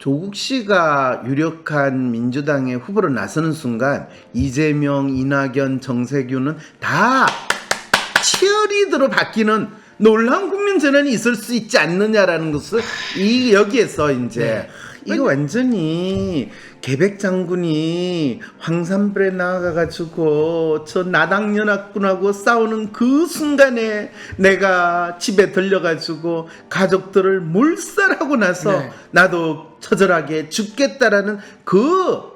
조국 씨가 유력한 민주당의 후보로 나서는 순간 이재명, 이낙연, 정세균은 다 치어리더로 바뀌는 놀라운 국민 전환이 있을 수 있지 않느냐라는 것을 여기에서 이제 이거 완전히 계백 장군이 황산벌에 나가가지고 저 나당연합군하고 싸우는 그 순간에 내가 집에 들려가지고 가족들을 몰살하고 나서 나도 처절하게 죽겠다라는 그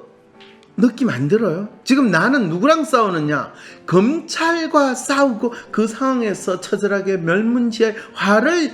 느낌 안 들어요? 지금 나는 누구랑 싸우느냐? 검찰과 싸우고 그 상황에서 처절하게 멸문지할 화를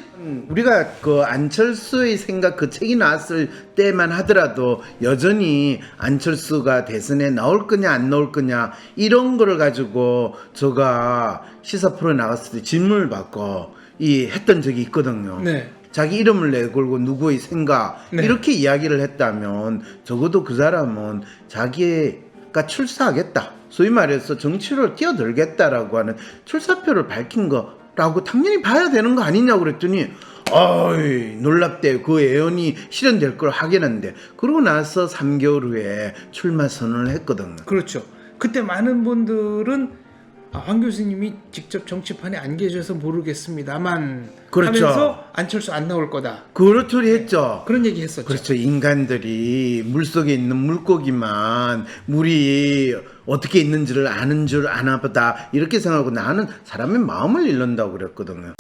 우리가 그 안철수의 생각 그 책이 나왔을 때만 하더라도 여전히 안철수가 대선에 나올 거냐 안 나올 거냐 이런 거를 가지고 제가 시사 프로에 나갔을 때 질문을 받고 했던 적이 있거든요. 네. 자기 이름을 내걸고 누구의 생각 이렇게 이야기를 했다면 적어도 그 사람은 자기가 출사하겠다 소위 말해서 정치로 뛰어들겠다라고 하는 출사표를 밝힌 거라고 당연히 봐야 되는 거 아니냐고 그랬더니 어이 놀랍대 그 예언이 실현될 걸 하겠는데 그러고 나서 3개월 후에 출마 선언을 했거든요. 그렇죠. 그때 많은 분들은 황 교수님이 직접 정치판에 안 계셔서 모르겠습니다만 그렇죠. 하면서 안철수 안 나올 거다. 그렇더리 했죠. 그런 얘기 했었죠. 그렇죠. 인간들이 물속에 있는 물고기만 물이 어떻게 있는지를 아는 줄 아나 보다 이렇게 생각하고 나는 사람의 마음을 읽는다고 그랬거든요.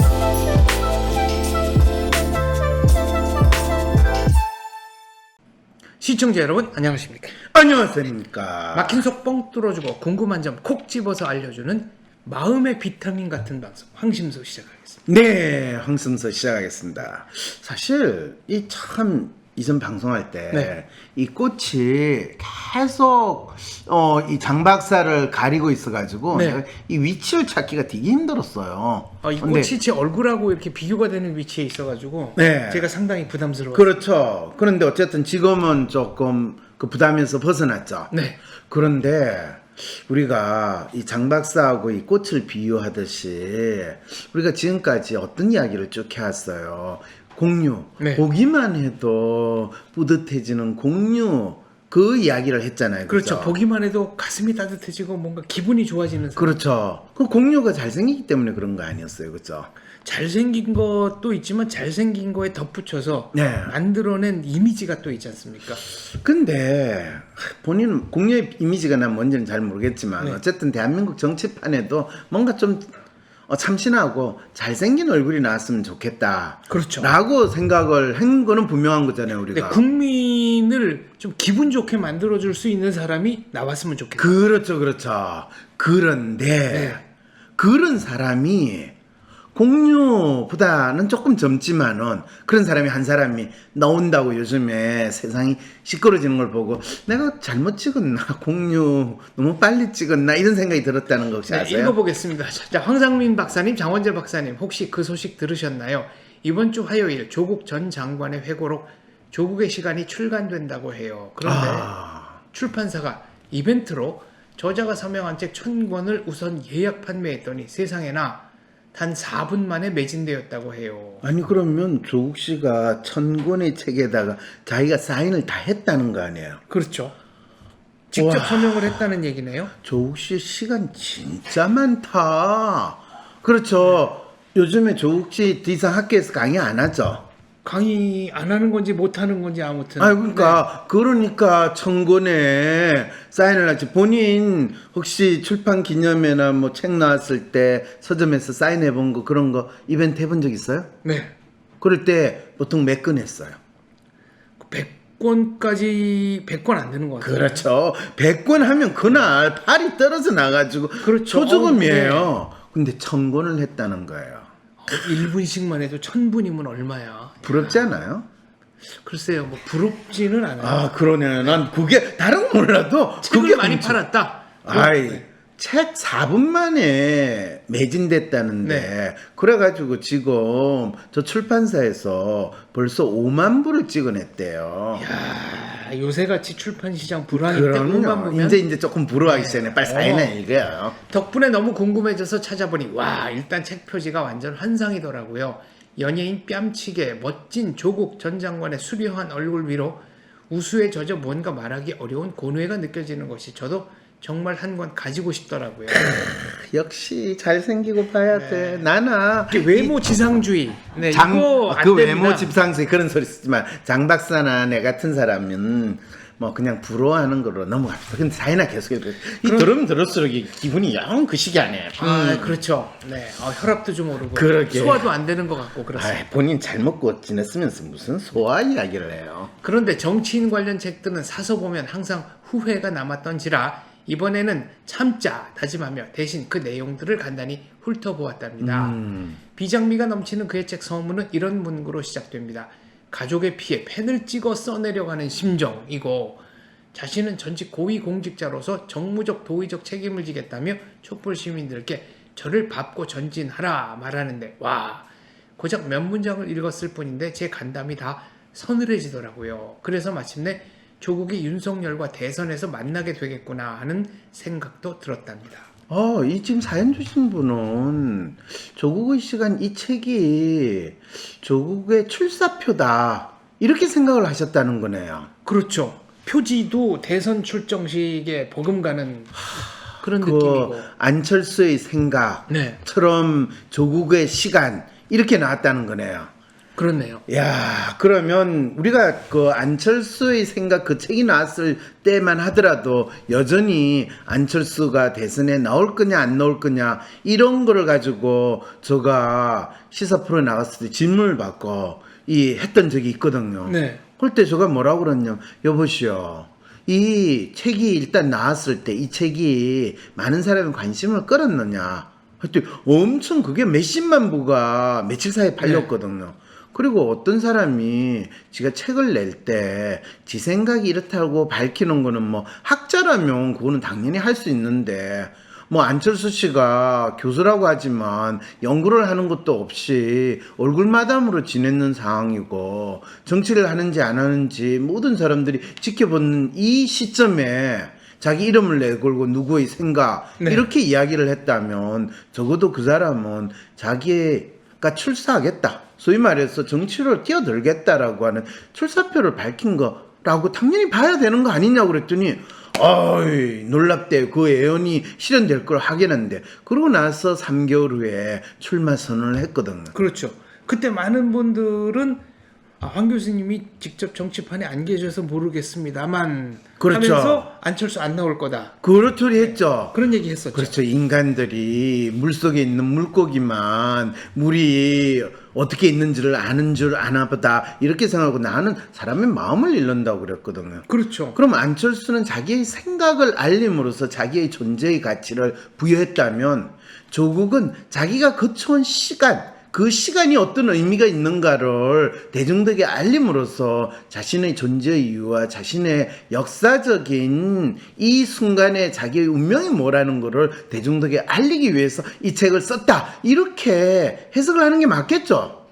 시청자 여러분 안녕하십니까? 안녕하십니까? 막힌 속 뻥 뚫어주고 궁금한 점 콕 집어서 알려주는 마음의 비타민 같은 방송 황심소 시작하겠습니다. 네, 황심소 시작하겠습니다. 사실 이전 방송할 때 이 꽃이 계속 이 장 박사를 가리고 있어가지고 내가 이 위치를 찾기가 되게 힘들었어요. 이 꽃이 제 얼굴하고 이렇게 비교가 되는 위치에 있어가지고 제가 상당히 부담스러워요. 그렇죠. 그런데 어쨌든 지금은 조금 그 부담에서 벗어났죠. 네. 그런데 우리가 이 장 박사하고 이 꽃을 비유하듯이 우리가 지금까지 어떤 이야기를 쭉 해왔어요. 공유. 보기만 해도 뿌듯해지는 공유. 그 이야기를 했잖아요. 그렇죠. 보기만 해도 가슴이 따뜻해지고 뭔가 기분이 좋아지는 사람. 그렇죠. 그 공유가 잘생기기 때문에 그런 거 아니었어요. 그렇죠? 잘생긴 것도 있지만 잘생긴 거에 덧붙여서 만들어낸 이미지가 또 있지 않습니까? 근데 본인은 공유의 이미지가 난 뭔지는 잘 모르겠지만 어쨌든 대한민국 정치판에도 뭔가 좀 참신하고 잘생긴 얼굴이 나왔으면 좋겠다. 그렇죠. 라고 생각을 한 거는 분명한 거잖아요, 우리가. 국민을 좀 기분 좋게 만들어줄 수 있는 사람이 나왔으면 좋겠다. 그렇죠, 그렇죠. 그런데 그런 사람이 공유보다는 조금 젊지만은 그런 사람이 한 사람이 나온다고 요즘에 세상이 시끄러지는 걸 보고 내가 잘못 찍었나 공유 너무 빨리 찍었나 이런 생각이 들었다는 거 혹시 아세요? 읽어보겠습니다. 자, 황상민 박사님, 장원재 박사님 혹시 그 소식 들으셨나요? 이번 주 화요일 조국 전 장관의 회고록 조국의 시간이 출간된다고 해요. 그런데 출판사가 이벤트로 저자가 서명한 책 1000권을 우선 예약 판매했더니 세상에나 단 4분 만에 매진되었다고 해요. 아니 그러면 조국 씨가 1000권의 책에다가 자기가 사인을 다 했다는 거 아니에요? 그렇죠. 직접 서명을 했다는 얘기네요. 조국 씨 시간 진짜 많다. 그렇죠. 요즘에 조국 씨 더 이상 학교에서 강의 안 하죠? 강의 안 하는 건지 못 하는 건지 아무튼. 그러니까 1000권에 사인을 하지. 본인 혹시 출판 기념회나 뭐 책 나왔을 때 서점에서 사인해 본 거 그런 거 이벤트 해본 적 있어요? 네. 그럴 때 보통 몇 건 했어요? 100권 안 되는 것 같아요. 그렇죠. 100권 하면 그날 팔이 떨어져 나가지고 초조금이에요. 근데 1000권을 했다는 거예요. 1분씩만 해도 1000분이면 얼마야? 부럽지 않아요? 글쎄요, 뭐 부럽지는 않아요. 그러네. 난 그게 다른 건 몰라도 책을 많이 팔았다. 책 4분 만에 매진됐다는데 그래가지고 지금 저 출판사에서 벌써 5만 부를 찍어냈대요. 이야, 요새같이 출판 시장 불황일 때 5만 부면 이제 조금 불어하기 시작해. 빨리 사인해 이거예요. 덕분에 너무 궁금해져서 찾아보니 일단 책 표지가 완전 환상이더라고요. 연예인 뺨치게 멋진 조국 전 장관의 수려한 얼굴 위로 우수에 젖어 뭔가 말하기 어려운 고뇌가 느껴지는 것이 저도 정말 한 권 가지고 싶더라고요. 역시 잘생기고 봐야 네. 돼. 나나 이게 외모 지상주의. 네, 장, 이거 안 그 됩니다. 외모 집상주의 그런 소리 쓰지만 장 박사나 내 같은 사람은 뭐 그냥 부러워하는 걸로 넘어갑시다. 근데 자이나 계속해서 들으면 들을수록 이 기분이 영 그 시기하네. 아, 그렇죠. 네, 혈압도 좀 오르고 그러게. 소화도 안 되는 것 같고 그렇습니다. 아이, 본인 잘 먹고 지냈으면서 무슨 소화 이야기를 해요. 그런데 정치인 관련 책들은 사서 보면 항상 후회가 남았던지라 이번에는 참자 다짐하며 대신 그 내용들을 간단히 훑어보았답니다. 비장미가 넘치는 그의 책 서문은 이런 문구로 시작됩니다. 가족의 피에 펜을 찍어 써내려가는 심정이고 자신은 전직 고위공직자로서 정무적 도의적 책임을 지겠다며 촛불 시민들께 저를 밟고 전진하라 말하는데 와 고작 몇 문장을 읽었을 뿐인데 제 간담이 다 서늘해지더라고요. 그래서 마침내 조국이 윤석열과 대선에서 만나게 되겠구나 하는 생각도 들었답니다. 이 지금 사연 주신 분은 조국의 시간 이 책이 조국의 출사표다. 이렇게 생각을 하셨다는 거네요. 그렇죠. 표지도 대선 출정식에 버금가는 그런 그 느낌이고. 안철수의 생각처럼 네, 조국의 시간 이렇게 나왔다는 거네요. 그렇네요. 야, 그러면 우리가 그 안철수의 생각 그 책이 나왔을 때만 하더라도 여전히 안철수가 대선에 나올 거냐 안 나올 거냐 이런 거를 가지고 제가 시사 프로에 나갔을 때 질문을 받고 했던 적이 있거든요. 네. 그때 제가 뭐라고 그랬냐면 여보시오. 이 책이 일단 나왔을 때 이 책이 많은 사람의 관심을 끌었느냐. 하여튼 엄청 그게 몇십만 부가 며칠 사이에 팔렸거든요. 그리고 어떤 사람이 지가 책을 낼 때 지 생각이 이렇다고 밝히는 거는 뭐 학자라면 그거는 당연히 할 수 있는데 뭐 안철수 씨가 교수라고 하지만 연구를 하는 것도 없이 얼굴마담으로 지냈는 상황이고 정치를 하는지 안 하는지 모든 사람들이 지켜보는 이 시점에 자기 이름을 내걸고 누구의 생각 네. 이렇게 이야기를 했다면 적어도 그 사람은 자기가 출사하겠다 소위 말해서 정치로 뛰어들겠다라고 하는 출사표를 밝힌 거라고 당연히 봐야 되는 거 아니냐고 그랬더니 어이 놀랍대. 그 예언이 실현될 걸 하겠는데 그러고 나서 3개월 후에 출마 선언을 했거든요. 그렇죠. 그때 많은 분들은 황 교수님이 직접 정치판에 안 계셔서 모르겠습니다만 그렇죠. 하면서 안철수 안 나올 거다. 그렇더리 했죠. 그런 얘기 했었죠. 그렇죠. 인간들이 물속에 있는 물고기만 물이 어떻게 있는지를 아는 줄 아나 보다 이렇게 생각하고 나는 사람의 마음을 읽는다고 그랬거든요. 그렇죠. 그럼 안철수는 자기의 생각을 알림으로써 자기의 존재의 가치를 부여했다면 조국은 자기가 거쳐온 시간 그 시간이 어떤 의미가 있는가를 대중들에게 알림으로써 자신의 존재의 이유와 자신의 역사적인 이 순간에 자기의 운명이 뭐라는 거를 대중들에게 알리기 위해서 이 책을 썼다. 이렇게 해석을 하는 게 맞겠죠?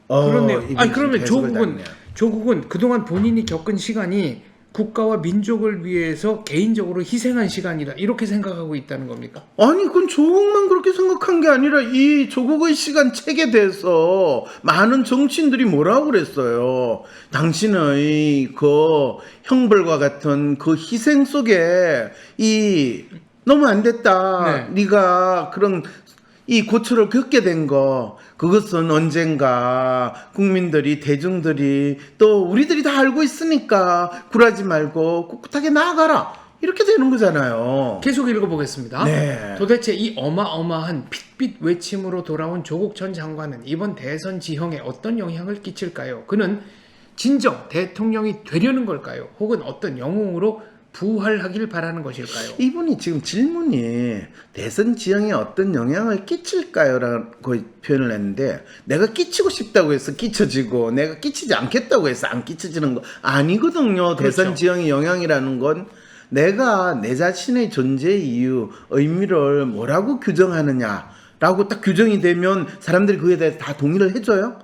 그렇네요. 이분 그러면 해석을 당했네요. 조국은 그동안 본인이 겪은 시간이 국가와 민족을 위해서 개인적으로 희생한 시간이다. 이렇게 생각하고 있다는 겁니까? 아니 그건 조국만 그렇게 생각한 게 아니라 이 조국의 시간 책에 대해서 많은 정치인들이 뭐라고 그랬어요. 당신의 그 형벌과 같은 그 희생 속에 너무 안 됐다. 네. 네가 그런 이 고초를 겪게 된 거 그것은 언젠가 국민들이 대중들이 또 우리들이 다 알고 있으니까 굴하지 말고 꿋꿋하게 나아가라 이렇게 되는 거잖아요. 계속 읽어보겠습니다. 네. 도대체 이 어마어마한 핏빛 외침으로 돌아온 조국 전 장관은 이번 대선 지형에 어떤 영향을 끼칠까요? 그는 진정 대통령이 되려는 걸까요? 혹은 어떤 영웅으로 부활하길 바라는 것일까요? 이분이 지금 질문이 대선 지형에 어떤 영향을 끼칠까요? 라고 표현을 했는데 내가 끼치고 싶다고 해서 끼쳐지고 내가 끼치지 않겠다고 해서 안 끼쳐지는 거 아니거든요. 그렇죠. 대선 지형의 영향이라는 건 내가 내 자신의 존재의 이유, 의미를 뭐라고 규정하느냐라고 딱 규정이 되면 사람들이 그에 대해서 다 동의를 해줘요?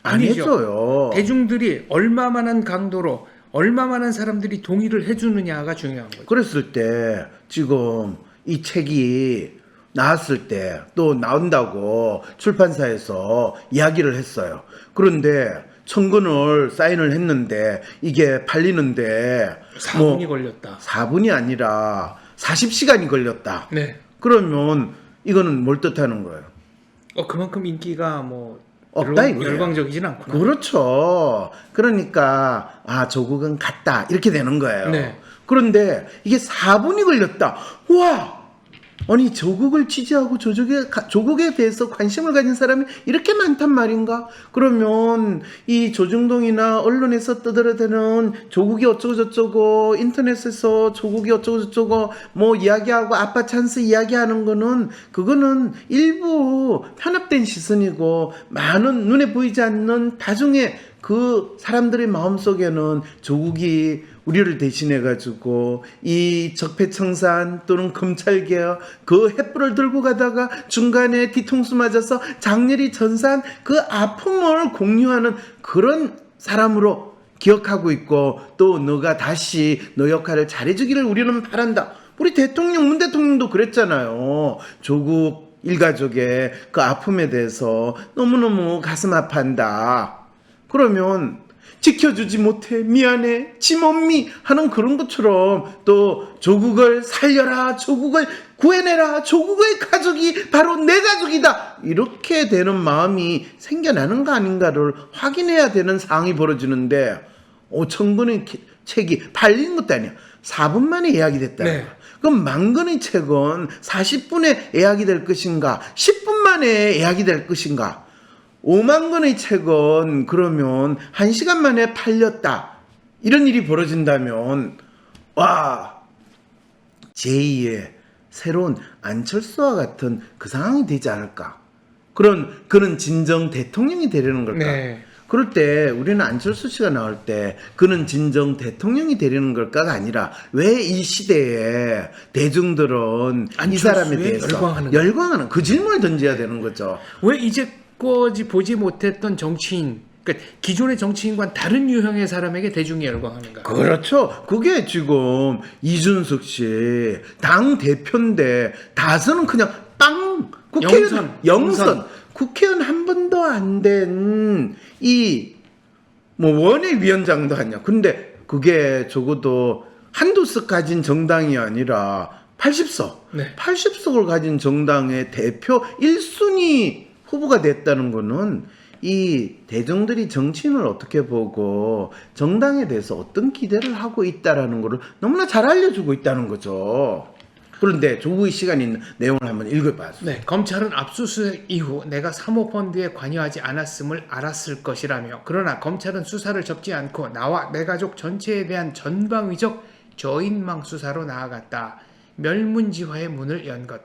안 아니죠. 해줘요. 대중들이 얼마만한 강도로 얼마만한 사람들이 동의를 해주느냐가 중요한 거죠. 그랬을 때 지금 이 책이 나왔을 때 또 나온다고 출판사에서 이야기를 했어요. 그런데 청구를 사인을 했는데 이게 팔리는데 4분이 걸렸다. 4분이 아니라 40시간이 걸렸다. 네. 그러면 이거는 뭘 뜻하는 거예요? 그만큼 인기가 뭐 없다 이거예요. 열광적이진 않구나. 그렇죠. 그러니까 조국은 갔다 이렇게 되는 거예요. 네. 그런데 이게 4분이 걸렸다. 와, 아니 조국을 지지하고 조국에 대해서 관심을 가진 사람이 이렇게 많단 말인가? 그러면 이 조중동이나 언론에서 떠들어대는 조국이 어쩌고 저쩌고, 인터넷에서 조국이 어쩌고 저쩌고 뭐 이야기하고 아빠 찬스 이야기하는 거는 그거는 일부 편합된 시선이고, 많은 눈에 보이지 않는 다중의 그 사람들의 마음속에는 조국이 우리를 대신해 가지고 이 적폐청산 또는 검찰개혁 그 횃불을 들고 가다가 중간에 뒤통수 맞아서 장렬히 전사한 그 아픔을 공유하는 그런 사람으로 기억하고 있고, 또 너가 다시 너 역할을 잘해주기를 우리는 바란다. 우리 대통령, 문 대통령도 그랬잖아요. 조국 일가족의 그 아픔에 대해서 너무너무 가슴 아파한다. 그러면 지켜주지 못해 미안해 지멈미 하는 그런 것처럼 또 조국을 살려라, 조국을 구해내라, 조국의 가족이 바로 내 가족이다, 이렇게 되는 마음이 생겨나는 거 아닌가를 확인해야 되는 상황이 벌어지는데 5천 권의 책이 팔린 것도 아니야. 4분 만에 예약이 됐다. 네. 그럼 10,000권의 책은 40분에 예약이 될 것인가, 10분 만에 예약이 될 것인가? 5만 권의 책은 그러면 1시간 만에 팔렸다. 이런 일이 벌어진다면 와, 제2의 새로운 안철수와 같은 그 상황이 되지 않을까? 그는 진정 대통령이 되려는 걸까? 네. 그럴 때 우리는 안철수 씨가 나올 때 그는 진정 대통령이 되려는 걸까가 아니라, 왜 이 시대에 대중들은 이 사람에 대해서 열광하는 그 질문을 던져야 되는 거죠. 왜 이제까지 보지 못했던 정치인, 그러니까 기존의 정치인과는 다른 유형의 사람에게 대중이 열광하는가? 그렇죠. 그게 지금 이준석 씨 당 대표인데 다선은 그냥 빵, 국회의원 영선. 국회의원 한 번도 안 된 이 원외위원장도 하냐. 근데 그게 적어도 한두 석 가진 정당이 아니라 80석, 네. 80석을 가진 정당의 대표 1순위 후보가 됐다는 거는 이 대중들이 정치인을 어떻게 보고 정당에 대해서 어떤 기대를 하고 있다라는 것을 너무나 잘 알려주고 있다는 거죠. 그런데 조국의 시간이 있는 내용을 한번 읽어봐요. 네, 검찰은 압수수색 이후 내가 사모펀드에 관여하지 않았음을 알았을 것이라며, 그러나 검찰은 수사를 접지 않고 나와 내 가족 전체에 대한 전방위적 저인망 수사로 나아갔다. 멸문지화의 문을 연 것.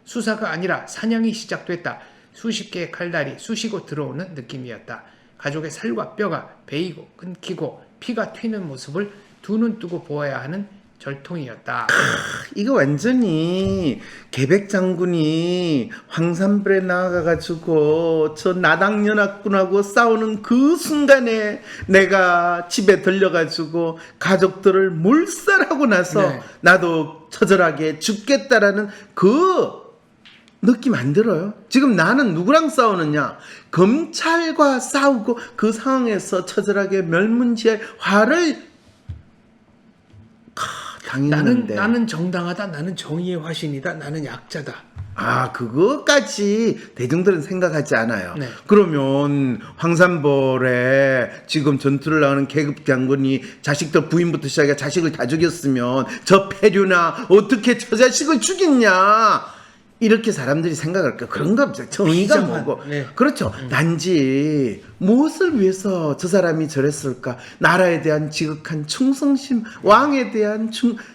수사가 아니라 사냥이 시작됐다. 수십 개의 칼날이 쑤시고 들어오는 느낌이었다. 가족의 살과 뼈가 베이고 끊기고 피가 튀는 모습을 두 눈 뜨고 보아야 하는 절통이었다. 이거 완전히 계백 장군이 황산불에 나가가지고 저 나당연합군하고 싸우는 그 순간에 내가 집에 들려가지고 가족들을 몰살하고 나서 네. 나도 처절하게 죽겠다라는 그 느낌 안 들어요? 지금 나는 누구랑 싸우느냐? 검찰과 싸우고 그 상황에서 처절하게 멸문지의 화를 당했는데, 나는 정당하다. 나는 정의의 화신이다. 나는 약자다. 그거까지 대중들은 생각하지 않아요. 네. 그러면 황산벌에 지금 전투를 나가는 계급 장군이 자식들 부인부터 시작해 자식을 다 죽였으면 저 패류나 어떻게 저 자식을 죽였냐? 이렇게 사람들이 생각할까? 그런가 보죠. 정의가 비장한, 뭐고. 네. 그렇죠. 단지 무엇을 위해서 저 사람이 저랬을까? 나라에 대한 지극한 충성심, 왕에 대한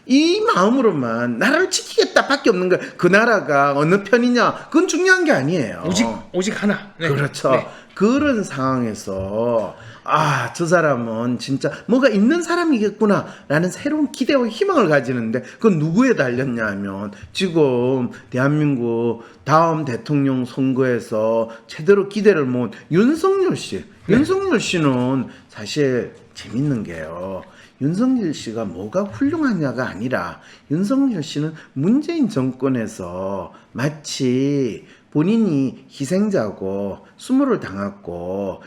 이 마음으로만 나라를 지키겠다 밖에 없는 거야. 그 나라가 어느 편이냐? 그건 중요한 게 아니에요. 오직 하나. 네. 그렇죠. 네. 그런 상황에서 저 사람은 진짜 뭐가 있는 사람이겠구나 라는 새로운 기대와 희망을 가지는데, 그건 누구에 달렸냐 하면 지금 대한민국 다음 대통령 선거에서 제대로 기대를 모은 윤석열 씨. 네. 윤석열 씨는 사실 재밌는 게요, 윤석열 씨가 뭐가 훌륭하냐가 아니라 윤석열 씨는 문재인 정권에서 마치 본인이 희생자고 수모를 당했고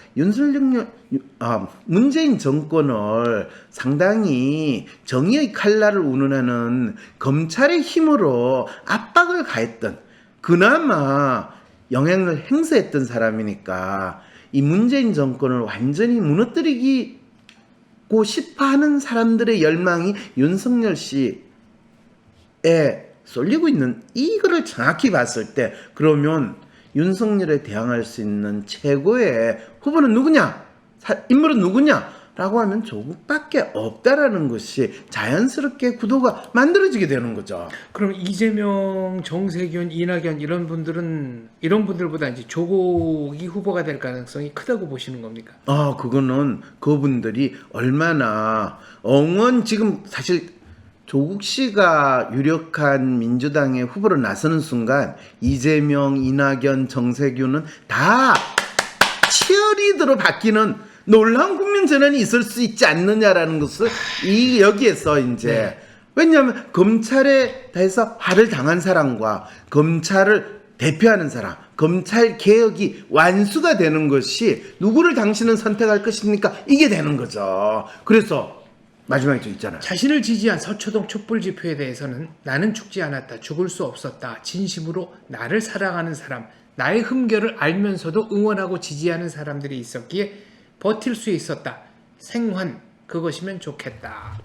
문재인 정권을 상당히 정의의 칼날을 운운하는 검찰의 힘으로 압박을 가했던, 그나마 영향을 행사했던 사람이니까 이 문재인 정권을 완전히 무너뜨리고 싶어하는 사람들의 열망이 윤석열 씨에 쏠리고 있는, 이거를 정확히 봤을 때 그러면 윤석열에 대항할 수 있는 최고의 후보는 누구냐, 인물은 누구냐 라고 하면 조국밖에 없다라는 것이 자연스럽게 구도가 만들어지게 되는 거죠. 그럼 이재명, 정세균, 이낙연 이런 분들보다 이제 조국이 후보가 될 가능성이 크다고 보시는 겁니까? 그거는 그분들이 얼마나 지금 사실 조국 씨가 유력한 민주당의 후보로 나서는 순간 이재명, 이낙연, 정세균은 다 치어리더로 바뀌는 놀라운 국민 전환이 있을 수 있지 않느냐라는 것을 여기에서 이제 왜냐하면 검찰에 대해서 화를 당한 사람과 검찰을 대표하는 사람, 검찰 개혁이 완수가 되는 것이 누구를 당신은 선택할 것입니까? 이게 되는 거죠. 그래서 마지막에 좀 있잖아요. 자신을 지지한 서초동 촛불 집회에 대해서는 나는 죽지 않았다, 죽을 수 없었다, 진심으로 나를 사랑하는 사람, 나의 흠결을 알면서도 응원하고 지지하는 사람들이 있었기에 버틸 수 있었다. 생환, 그것이면 좋겠다.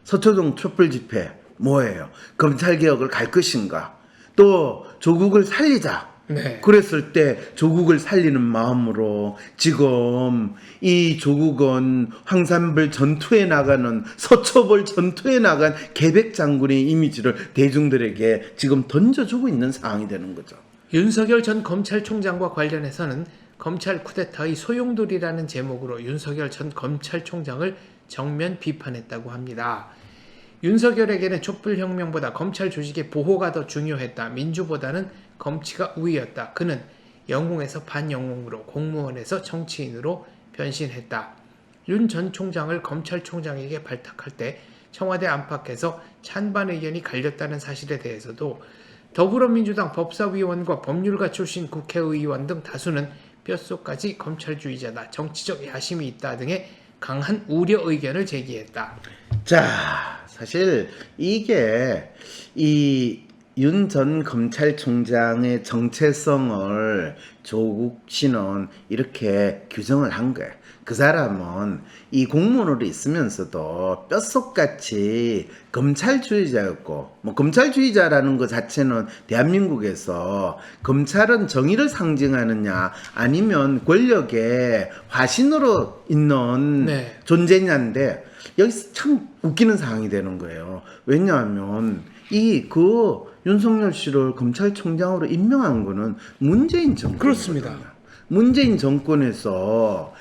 서초동 촛불 집회 뭐예요? 검찰개혁을 갈 것인가? 또 조국을 살리자. 네. 그랬을 때 조국을 살리는 마음으로 지금 이 조국은 황산벌 전투에 나가는, 서초벌 전투에 나간 계백 장군의 이미지를 대중들에게 지금 던져주고 있는 상황이 되는 거죠. 윤석열 전 검찰총장과 관련해서는 검찰 쿠데타의 소용돌이라는 제목으로 윤석열 전 검찰총장을 정면 비판했다고 합니다. 윤석열에게는 촛불혁명보다 검찰 조직의 보호가 더 중요했다. 민주보다는 검치가 우위였다. 그는 영웅에서 반영웅으로, 공무원에서 정치인으로 변신했다. 윤 전 총장을 검찰총장에게 발탁할 때 청와대 안팎에서 찬반 의견이 갈렸다는 사실에 대해서도 더불어민주당 법사위원과 법률가 출신 국회의원 등 다수는 뼛속까지 검찰주의자다, 정치적 야심이 있다 등의 강한 우려 의견을 제기했다. 자, 사실 이게 이 윤 전 검찰총장의 정체성을 조국 씨는 이렇게 규정을 한 거예요. 그 사람은 이 공무원으로 있으면서도 뼛속같이 검찰주의자였고, 검찰주의자라는 것 자체는 대한민국에서 검찰은 정의를 상징하느냐 아니면 권력의 화신으로 있는 존재냐인데, 여기서 참 웃기는 상황이 되는 거예요. 왜냐하면 윤석열 씨를 검찰총장으로 임명한 거는 문재인 정권. 그렇습니다. 문재인 정권에서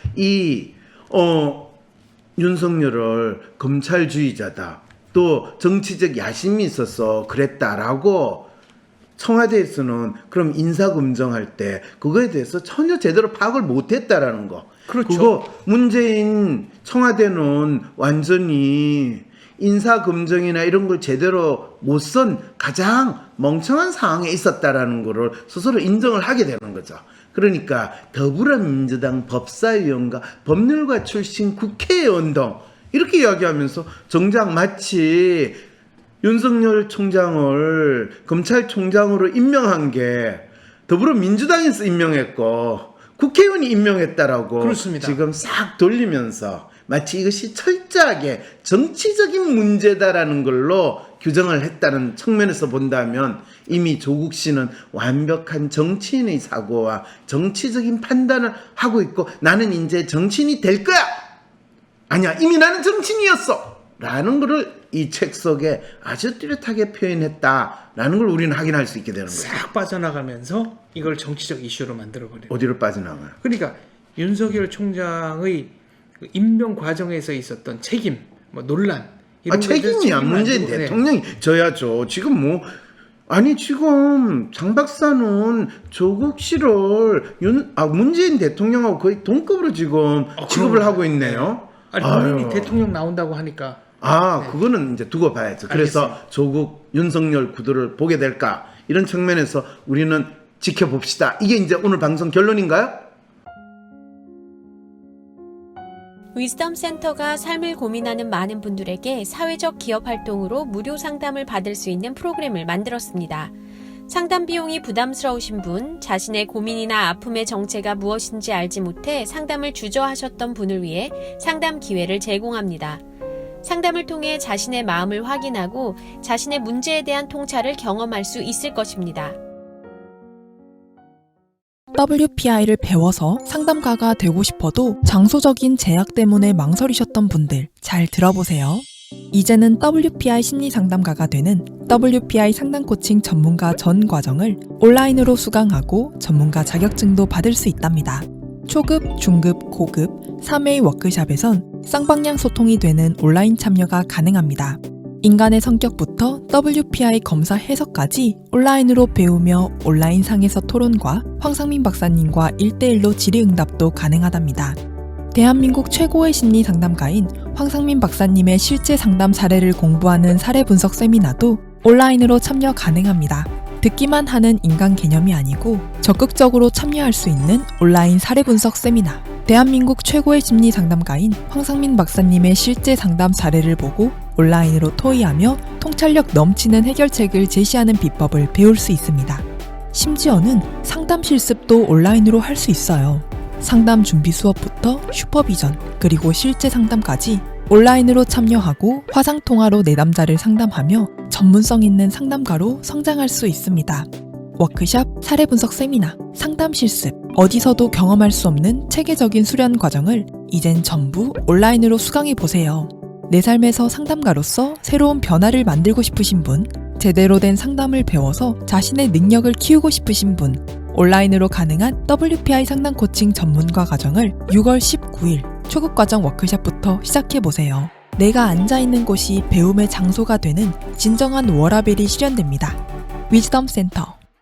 윤석열을 검찰주의자다, 또 정치적 야심이 있어서 그랬다라고 청와대에서는 그럼 인사검증할 때 그거에 대해서 전혀 제대로 파악을 못했다라는 거. 그렇죠. 그거 문재인 청와대는 완전히 인사검증이나 이런 걸 제대로 못 쓴 가장 멍청한 상황에 있었다라는 거를 스스로 인정을 하게 되는 거죠. 그러니까 더불어민주당 법사위원과 법률가 출신 국회의원 등 이렇게 이야기하면서 정작 마치 윤석열 총장을 검찰총장으로 임명한 게 더불어민주당에서 임명했고 국회의원이 임명했다라고 그렇습니다. 지금 싹 돌리면서 마치 이것이 철저하게 정치적인 문제다라는 걸로 규정을 했다는 측면에서 본다면 이미 조국 씨는 완벽한 정치인의 사고와 정치적인 판단을 하고 있고, 나는 이제 정치인이 될 거야! 아니야, 이미 나는 정치인이었어! 라는 거를 이 책 속에 아주 뚜렷하게 표현했다라는 걸 우리는 확인할 수 있게 되는 거예요. 싹 빠져나가면서 이걸 정치적 이슈로 만들어버려요. 어디로 빠져나가요? 그러니까 윤석열 총장의 임명 과정에서 있었던 책임, 논란, 이런 책임이야. 문재인 대통령이 져야죠. 지금 지금 장 박사는 조국 씨를 문재인 대통령하고 거의 동급으로 지금 취급을 하고 있네요. 본인이 대통령 나온다고 하니까. 그거는 이제 두고 봐야죠. 그래서 알겠습니다. 조국, 윤석열 구도를 보게 될까? 이런 측면에서 우리는 지켜봅시다. 이게 이제 오늘 방송 결론인가요? 위즈덤 센터가 삶을 고민하는 많은 분들에게 사회적 기업 활동으로 무료 상담을 받을 수 있는 프로그램을 만들었습니다. 상담 비용이 부담스러우신 분, 자신의 고민이나 아픔의 정체가 무엇인지 알지 못해 상담을 주저하셨던 분을 위해 상담 기회를 제공합니다. 상담을 통해 자신의 마음을 확인하고 자신의 문제에 대한 통찰을 경험할 수 있을 것입니다. WPI를 배워서 상담가가 되고 싶어도 장소적인 제약 때문에 망설이셨던 분들 잘 들어보세요. 이제는 WPI 심리상담가가 되는 WPI 상담 코칭 전문가 전 과정을 온라인으로 수강하고 전문가 자격증도 받을 수 있답니다. 초급, 중급, 고급 3회의 워크샵에선 쌍방향 소통이 되는 온라인 참여가 가능합니다. 인간의 성격부터 WPI 검사 해석까지 온라인으로 배우며 온라인상에서 토론과 황상민 박사님과 1대1로 질의응답도 가능하답니다. 대한민국 최고의 심리 상담가인 황상민 박사님의 실제 상담 사례를 공부하는 사례 분석 세미나도 온라인으로 참여 가능합니다. 듣기만 하는 인간 개념이 아니고 적극적으로 참여할 수 있는 온라인 사례 분석 세미나. 대한민국 최고의 심리 상담가인 황상민 박사님의 실제 상담 사례를 보고 온라인으로 토의하며 통찰력 넘치는 해결책을 제시하는 비법을 배울 수 있습니다. 심지어는 상담 실습도 온라인으로 할 수 있어요. 상담 준비 수업부터 슈퍼비전 그리고 실제 상담까지 온라인으로 참여하고 화상통화로 내담자를 상담하며 전문성 있는 상담가로 성장할 수 있습니다. 워크샵, 사례 분석 세미나, 상담 실습, 어디서도 경험할 수 없는 체계적인 수련 과정을 이젠 전부 온라인으로 수강해보세요. 내 삶에서 상담가로서 새로운 변화를 만들고 싶으신 분, 제대로 된 상담을 배워서 자신의 능력을 키우고 싶으신 분, 온라인으로 가능한 WPI 상담 코칭 전문가 과정을 6월 19일 초급 과정 워크샵부터 시작해보세요. 내가 앉아있는 곳이 배움의 장소가 되는 진정한 워라밸이 실현됩니다. 위즈덤 센터